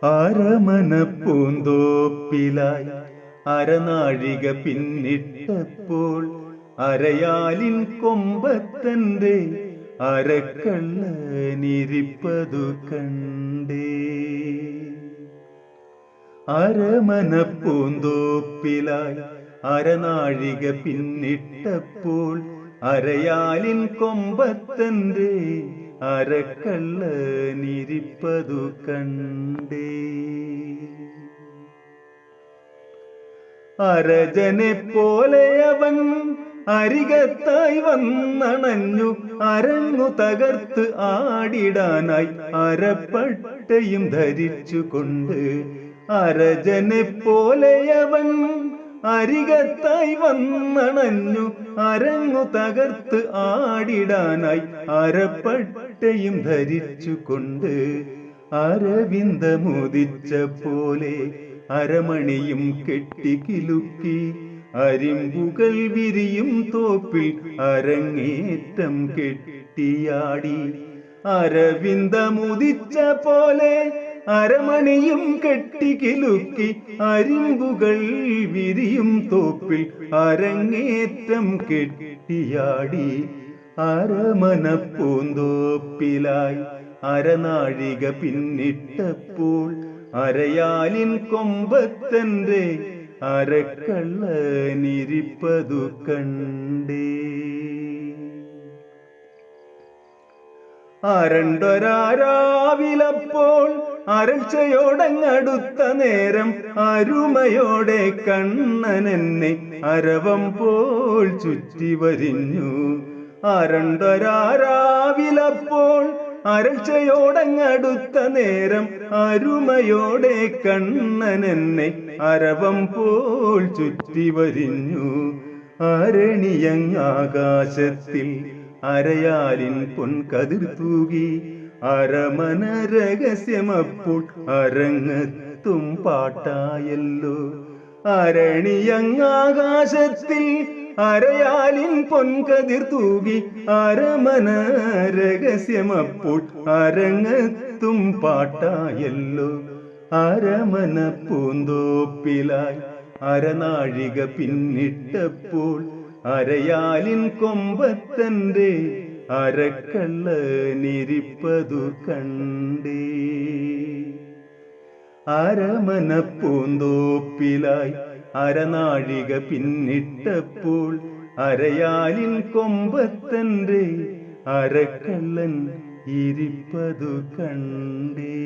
അരമനപ്പൂന്തോപ്പിലായി അരനാഴിക പിന്നിട്ടപ്പോൾ അരയാലിൻ കൊമ്പത്തന്റെ അരക്കള്ളനിരിപ്പതു കണ്ടേ. അരമനപ്പൂന്തോപ്പിലായി അരനാഴിക പിന്നിട്ടപ്പോൾ അരയാലിൻ കൊമ്പത്തന്റെ അരക്കള്ളനിരിപ്പതു കണ്ടേ. അരജനെ പോലെ അവൻ അരികത്തായി വന്നണഞ്ഞു അരങ്ങു തകർത്ത് ആടിടാനായി അരപ്പട്ടയും ധരിച്ചുകൊണ്ട്. അരജനെ പോലെ അവൻ അരികത്തായി വന്നണഞ്ഞു അരങ്ങു തകർത്ത് ആടിടാനായി അരപ്പട്ടയും ധരിച്ചുകൊണ്ട്. അരവിന്ദമുദിച്ച പോലെ അരമണിയും കെട്ടിക്കിലുക്കി അരിമ്പുകൾ വിരിയും തോപ്പിൽ അരങ്ങേറ്റം കെട്ടിയാടി. അരവിന്ദമുദിച്ച പോലെ അരമണിയും കെട്ടിക്കിലുക്കി അരിമ്പുകൾ വിരിയും തോപ്പിൽ അരങ്ങേറ്റം കെട്ടിയാടി. അരമനപ്പൂന്തോപ്പിലായി അരനാഴിക പിന്നിട്ടപ്പോൾ അരയാലിൻ കൊമ്പത്തന്റെ അരക്കള്ളനിരിപ്പതു കണ്ടേ. അരണ്ടൊരാരാവിലപ്പോൾ അരൾച്ചയോടങ്ങടുത്ത നേരം അരുമയോടെ കണ്ണനെന്നെ അരവം പോൽ ചുറ്റി വരിഞ്ഞു. അരണ്ടൊരാരാവിലപ്പോൾ അരൾച്ചയോടങ്ങടുത്ത നേരം അരുമയോടെ കണ്ണനെന്നെ അരവം പോൽ ചുറ്റി വരിഞ്ഞു. അരണിയങ്ങാകാശത്തിൽ അരയാലിൻ പൊൻകതിർ തൂകി അരമന രഹസ്യമപ്പോൾ അരങ്ങത്തും പാട്ടായല്ലോ. അരണിയങ്ങാകാശത്തിൽ അരയാലിൻ പൊൻകതിർ തൂകി അരമന രഹസ്യമപ്പോൾ അരങ്ങത്തും പാട്ടായല്ലോ. അരമനപ്പൂന്തോപ്പിലായി അരനാഴിക പിന്നിട്ടപ്പോൾ അരയാലിൻ കൊമ്പത്തന്റെ അരക്കള്ളനിരിപ്പതു കണ്ടേ. അരമനപ്പൂന്തോപ്പിലായി അരനാഴിക പിന്നിട്ടപ്പോൾ അരയാലിൻ കൊമ്പത്തന്റെ അരക്കള്ളൻ ഇരിപ്പതു കണ്ടേ.